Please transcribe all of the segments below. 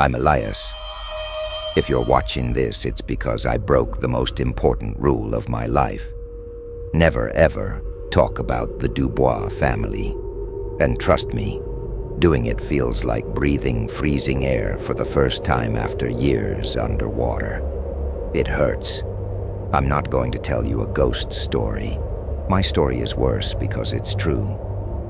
I'm Elias. If you're watching this, it's because I broke the most important rule of my life. Never ever talk about the Dubois family. And trust me, doing it feels like breathing freezing air for the first time after years underwater. It hurts. I'm not going to tell you a ghost story. My story is worse because it's true.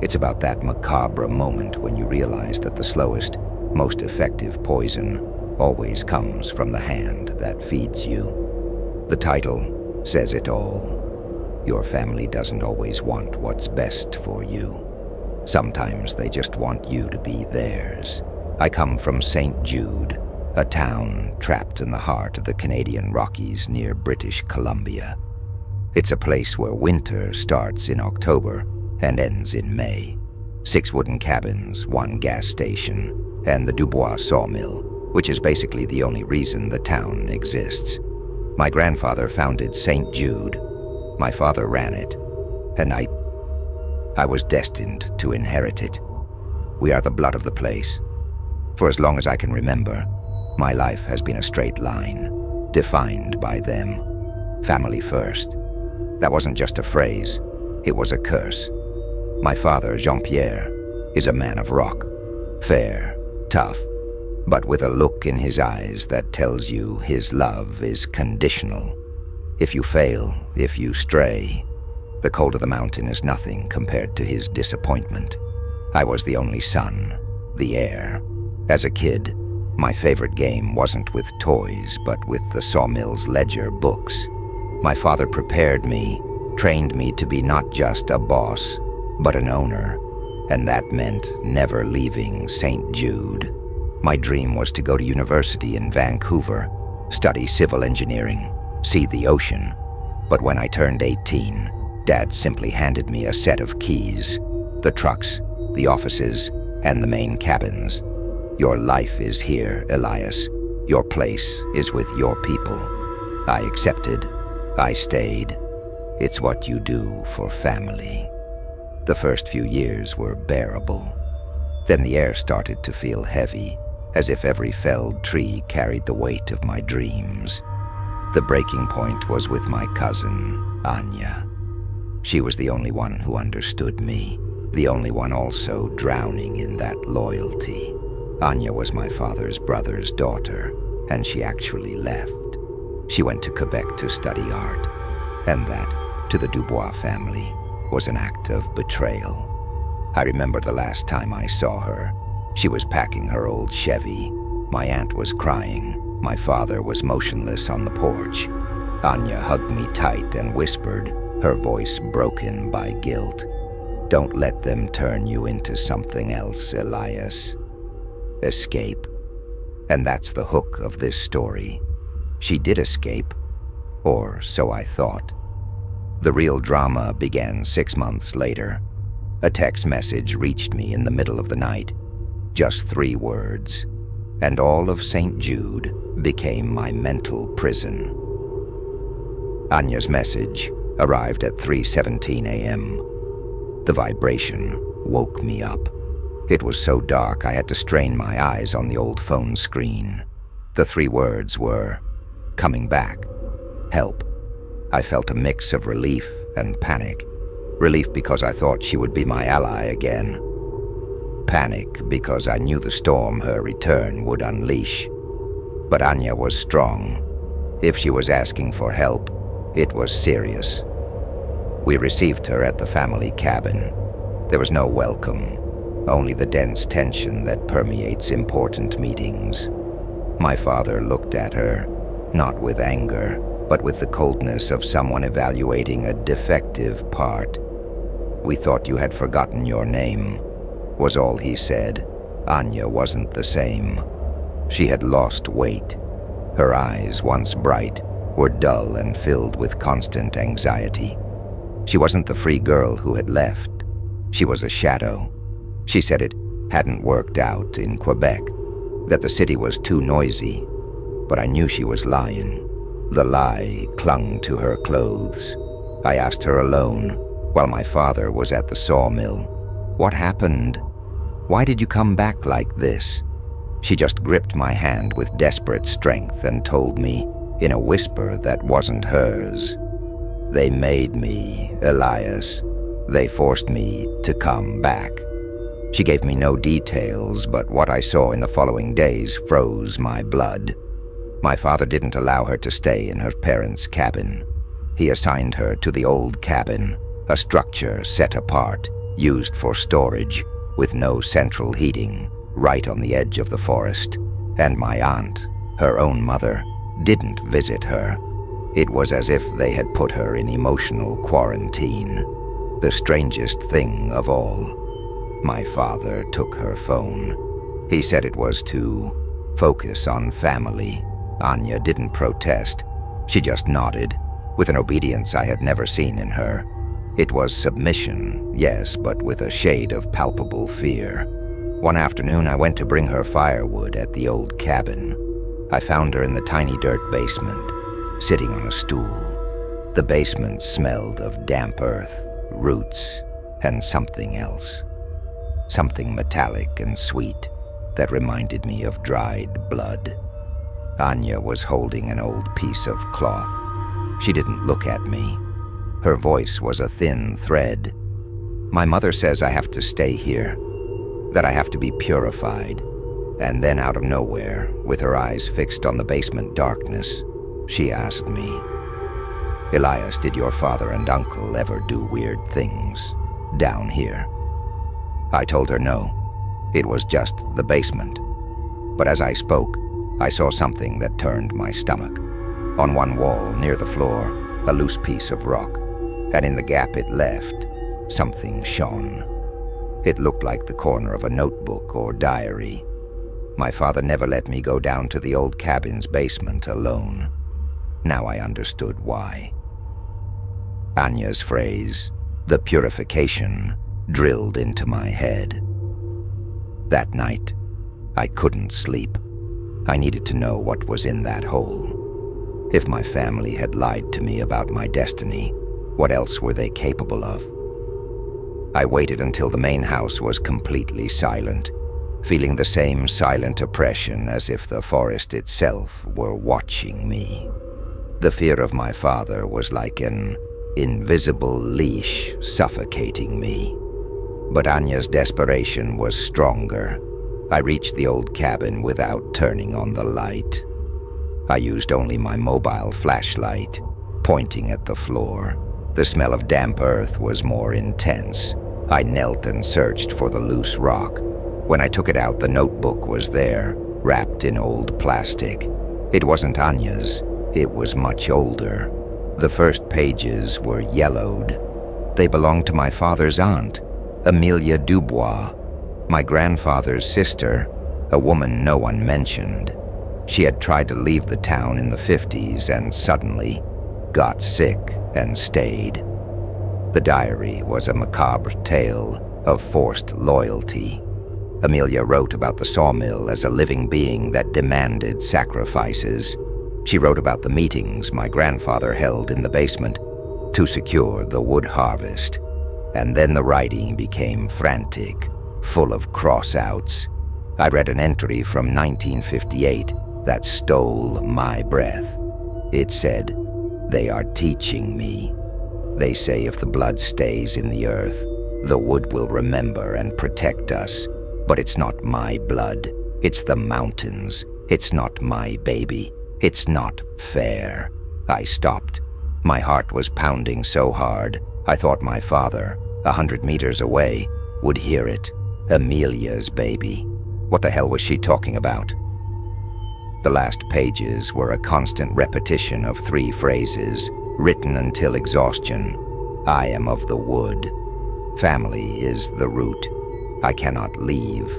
It's about that macabre moment when you realize that the slowest, most effective poison always comes from the hand that feeds you. The title says it all. Your family doesn't always want what's best for you. Sometimes they just want you to be theirs. I come from Saint Jude, a town trapped in the heart of the Canadian Rockies near British Columbia. It's a place where winter starts in October and ends in May. 6 wooden cabins, 1 gas station, and the Dubois Sawmill, which is basically the only reason the town exists. My grandfather founded Saint Jude. My father ran it, and I was destined to inherit it. We are the blood of the place. For as long as I can remember, my life has been a straight line, defined by them. Family first. That wasn't just a phrase, it was a curse. My father, Jean-Pierre, is a man of rock. Fair, tough, but with a look in his eyes that tells you his love is conditional. If you fail, if you stray, the cold of the mountain is nothing compared to his disappointment. I was the only son, the heir. As a kid, my favorite game wasn't with toys, but with the sawmill's ledger books. My father prepared me, trained me to be not just a boss, but an owner, and that meant never leaving Saint Jude. My dream was to go to university in Vancouver, study civil engineering, see the ocean. But when I turned 18, Dad simply handed me a set of keys, the trucks, the offices, and the main cabins. Your life is here, Elias. Your place is with your people. I accepted. I stayed. It's what you do for family. The first few years were bearable. Then the air started to feel heavy, as if every felled tree carried the weight of my dreams. The breaking point was with my cousin, Anya. She was the only one who understood me, the only one also drowning in that loyalty. Anya was my father's brother's daughter, and she actually left. She went to Quebec to study art, and that, to the Dubois family, was an act of betrayal. I remember the last time I saw her. She was packing her old Chevy. My aunt was crying. My father was motionless on the porch. Anya hugged me tight and whispered, her voice broken by guilt, "Don't let them turn you into something else, Elias. Escape." And that's the hook of this story. She did escape, or so I thought. The real drama began 6 months later. A text message reached me in the middle of the night. Just 3 words, and all of Saint Jude became my mental prison. Anya's message arrived at 3:17 a.m. The vibration woke me up. It was so dark I had to strain my eyes on the old phone screen. The 3 words were, "Coming back. Help." I felt a mix of relief and panic. Relief because I thought she would be my ally again. Panic because I knew the storm her return would unleash. But Anya was strong. If she was asking for help, it was serious. We received her at the family cabin. There was no welcome, only the dense tension that permeates important meetings. My father looked at her, not with anger, but with the coldness of someone evaluating a defective part. "We thought you had forgotten your name," was all he said. Anya wasn't the same. She had lost weight. Her eyes, once bright, were dull and filled with constant anxiety. She wasn't the free girl who had left. She was a shadow. She said it hadn't worked out in Quebec, that the city was too noisy, but I knew she was lying. The lie clung to her clothes. I asked her alone, while my father was at the sawmill, "What happened? Why did you come back like this?" She just gripped my hand with desperate strength and told me, in a whisper that wasn't hers, "They made me, Elias. They forced me to come back." She gave me no details, but what I saw in the following days froze my blood. My father didn't allow her to stay in her parents' cabin. He assigned her to the old cabin, a structure set apart, used for storage, with no central heating, right on the edge of the forest. And my aunt, her own mother, didn't visit her. It was as if they had put her in emotional quarantine. The strangest thing of all, my father took her phone. He said it was to focus on family. Anya didn't protest. She just nodded, with an obedience I had never seen in her. It was submission, yes, but with a shade of palpable fear. One afternoon, I went to bring her firewood at the old cabin. I found her in the tiny dirt basement, sitting on a stool. The basement smelled of damp earth, roots, and something else. Something metallic and sweet that reminded me of dried blood. Anya was holding an old piece of cloth. She didn't look at me. Her voice was a thin thread. "My mother says I have to stay here, that I have to be purified." And then out of nowhere, with her eyes fixed on the basement darkness, she asked me, "Elias, did your father and uncle ever do weird things down here?" I told her no. It was just the basement. But as I spoke, I saw something that turned my stomach. On one wall, near the floor, a loose piece of rock, and in the gap it left, something shone. It looked like the corner of a notebook or diary. My father never let me go down to the old cabin's basement alone. Now I understood why. Anya's phrase, "the purification," drilled into my head. That night, I couldn't sleep. I needed to know what was in that hole. If my family had lied to me about my destiny, what else were they capable of? I waited until the main house was completely silent, feeling the same silent oppression as if the forest itself were watching me. The fear of my father was like an invisible leash suffocating me. But Anya's desperation was stronger. I reached the old cabin without turning on the light. I used only my mobile flashlight, pointing at the floor. The smell of damp earth was more intense. I knelt and searched for the loose rock. When I took it out, the notebook was there, wrapped in old plastic. It wasn't Anya's. It was much older. The first pages were yellowed. They belonged to my father's aunt, Amelia Dubois, my grandfather's sister, a woman no one mentioned. She had tried to leave the town in the 50s and suddenly got sick and stayed. The diary was a macabre tale of forced loyalty. Amelia wrote about the sawmill as a living being that demanded sacrifices. She wrote about the meetings my grandfather held in the basement to secure the wood harvest. And then the writing became frantic, full of cross-outs. I read an entry from 1958 that stole my breath. It said, "They are teaching me. They say if the blood stays in the earth, the wood will remember and protect us. But it's not my blood. It's the mountains. It's not my baby. It's not fair." I stopped. My heart was pounding so hard, I thought my father, 100 meters away, would hear it. Amelia's baby. What the hell was she talking about? The last pages were a constant repetition of 3 phrases, written until exhaustion. "I am of the wood. Family is the root. I cannot leave."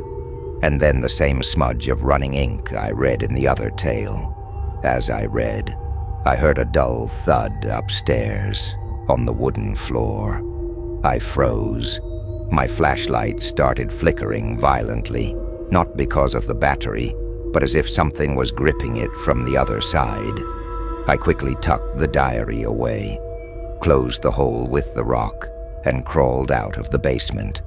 And then the same smudge of running ink I read in the other tale. As I read, I heard a dull thud upstairs on the wooden floor. I froze. My flashlight started flickering violently, not because of the battery, but as if something was gripping it from the other side. I quickly tucked the diary away, closed the hole with the rock, and crawled out of the basement.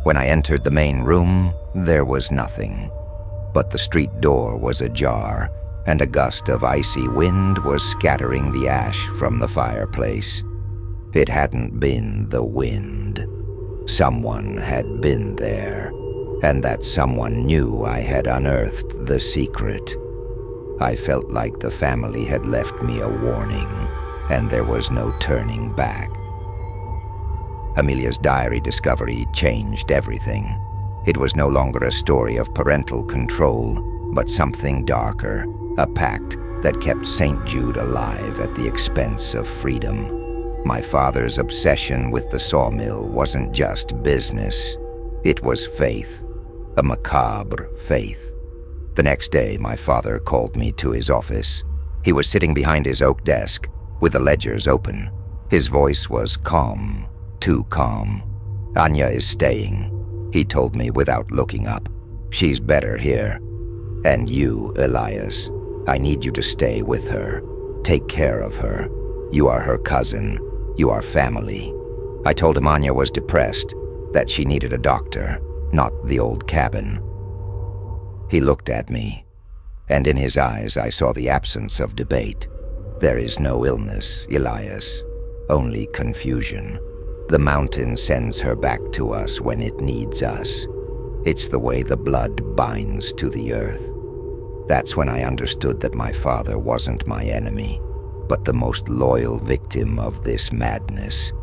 When I entered the main room, there was nothing. but the street door was ajar, and a gust of icy wind was scattering the ash from the fireplace. It hadn't been the wind. Someone had been there, and that someone knew I had unearthed the secret. I felt like the family had left me a warning, and there was no turning back. Amelia's diary discovery changed everything. It was no longer a story of parental control, but something darker, a pact that kept Saint Jude alive at the expense of freedom. My father's obsession with the sawmill wasn't just business. It was faith, a macabre faith. The next day, my father called me to his office. He was sitting behind his oak desk, with the ledgers open. His voice was calm, too calm. "Anya is staying," he told me without looking up. "She's better here. And you, Elias, I need you to stay with her. Take care of her. You are her cousin. You are family." I told him Anya was depressed, that she needed a doctor, not the old cabin. He looked at me, and in his eyes I saw the absence of debate. "There is no illness, Elias, only confusion. The mountain sends her back to us when it needs us. It's the way the blood binds to the earth." That's when I understood that my father wasn't my enemy, but the most loyal victim of this madness.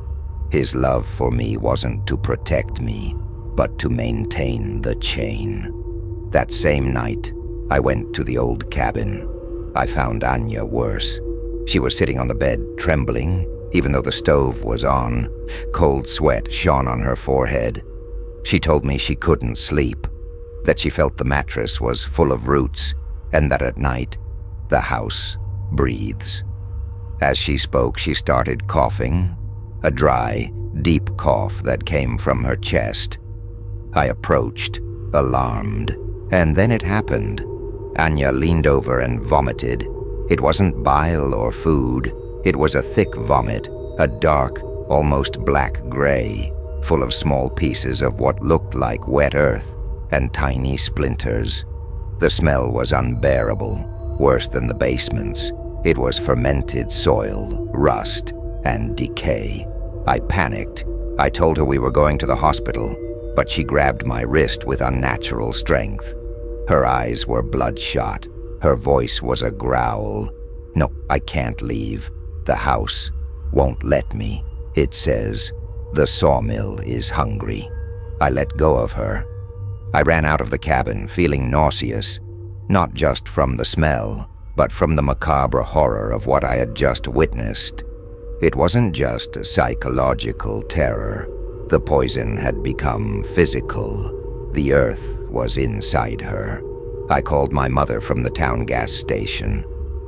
His love for me wasn't to protect me, but to maintain the chain. That same night, I went to the old cabin. I found Anya worse. She was sitting on the bed, trembling, even though the stove was on. Cold sweat shone on her forehead. She told me she couldn't sleep, that she felt the mattress was full of roots, and that at night, the house breathes. As she spoke, she started coughing, a dry, deep cough that came from her chest. I approached, alarmed. And then it happened. Anya leaned over and vomited. It wasn't bile or food. It was a thick vomit, a dark, almost black-gray, full of small pieces of what looked like wet earth and tiny splinters. The smell was unbearable, worse than the basements. It was fermented soil, rust, and decay. I panicked. I told her we were going to the hospital, but she grabbed my wrist with unnatural strength. Her eyes were bloodshot. Her voice was a growl. "No, I can't leave. The house won't let me. It says the sawmill is hungry." I let go of her. I ran out of the cabin, feeling nauseous, not just from the smell, but from the macabre horror of what I had just witnessed. It wasn't just a psychological terror. The poison had become physical. The earth was inside her. I called my mother from the town gas station.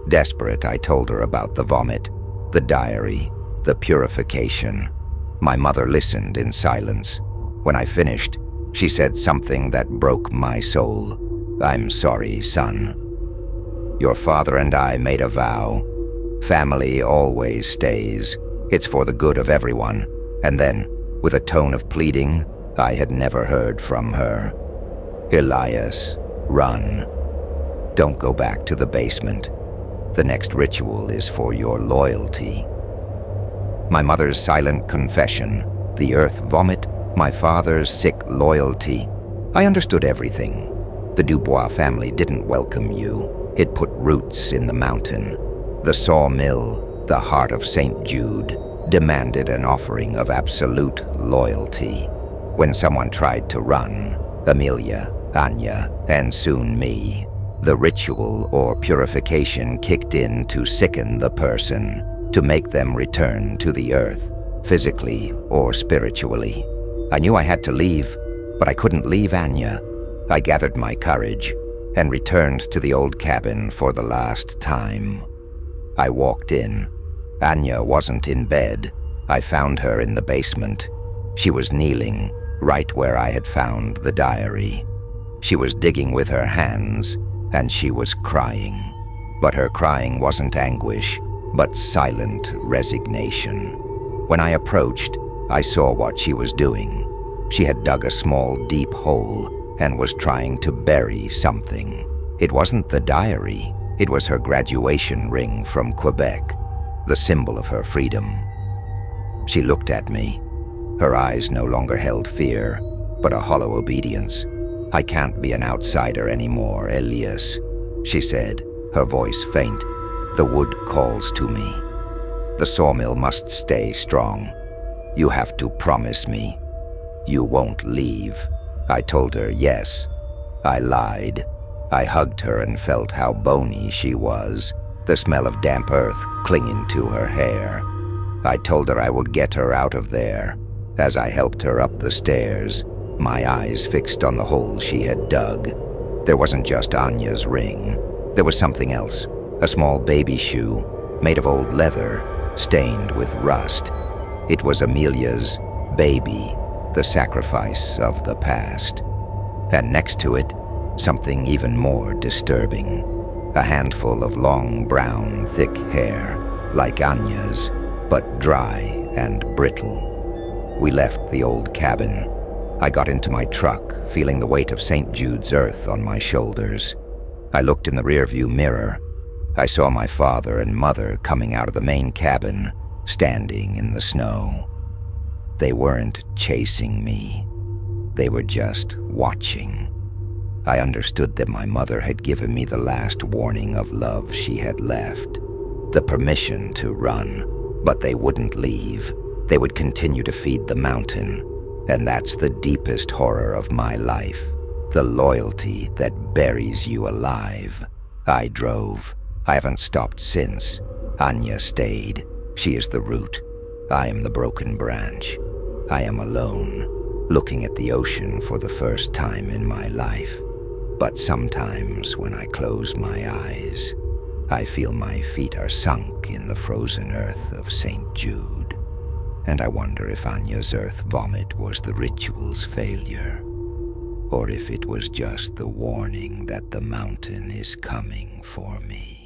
Desperate, I told her about the vomit, the diary, the purification. My mother listened in silence. When I finished, she said something that broke my soul. "I'm sorry, son. Your father and I made a vow. Family always stays. It's for the good of everyone." And then, with a tone of pleading I had never heard from her, "Elias, run. Don't go back to the basement. The next ritual is for your loyalty." My mother's silent confession, the earth vomit, my father's sick loyalty. I understood everything. The Dubois family didn't welcome you. It put roots in the mountain. The sawmill, the heart of Saint Jude, demanded an offering of absolute loyalty. When someone tried to run, Amelia, Anya, and soon me, the ritual or purification kicked in to sicken the person, to make them return to the earth, physically or spiritually. I knew I had to leave, but I couldn't leave Anya. I gathered my courage and returned to the old cabin for the last time. I walked in. Anya wasn't in bed. I found her in the basement. She was kneeling, right where I had found the diary. She was digging with her hands, and she was crying. But her crying wasn't anguish, but silent resignation. When I approached, I saw what she was doing. She had dug a small, deep hole and was trying to bury something. It wasn't the diary, it was her graduation ring from Quebec, the symbol of her freedom. She looked at me. Her eyes no longer held fear, but a hollow obedience. "I can't be an outsider anymore, Elias," she said, her voice faint. "The wood calls to me. The sawmill must stay strong. You have to promise me. You won't leave." I told her yes. I lied. I hugged her and felt how bony she was, the smell of damp earth clinging to her hair. I told her I would get her out of there. As I helped her up the stairs, my eyes fixed on the hole she had dug. There wasn't just Anya's ring. There was something else, a small baby shoe, made of old leather, stained with rust. It was Amelia's baby, the sacrifice of the past. And next to it, something even more disturbing. A handful of long, brown, thick hair, like Anya's, but dry and brittle. We left the old cabin. I got into my truck, feeling the weight of Saint Jude's earth on my shoulders. I looked in the rearview mirror. I saw my father and mother coming out of the main cabin, standing in the snow. They weren't chasing me. They were just watching. I understood that my mother had given me the last warning of love she had left, the permission to run, but they wouldn't leave. They would continue to feed the mountain, and that's the deepest horror of my life, the loyalty that buries you alive. I drove. I haven't stopped since. Anya stayed. She is the root. I am the broken branch. I am alone, looking at the ocean for the first time in my life. But sometimes when I close my eyes, I feel my feet are sunk in the frozen earth of Saint Jude. And I wonder if Anya's earth vomit was the ritual's failure, or if it was just the warning that the mountain is coming for me.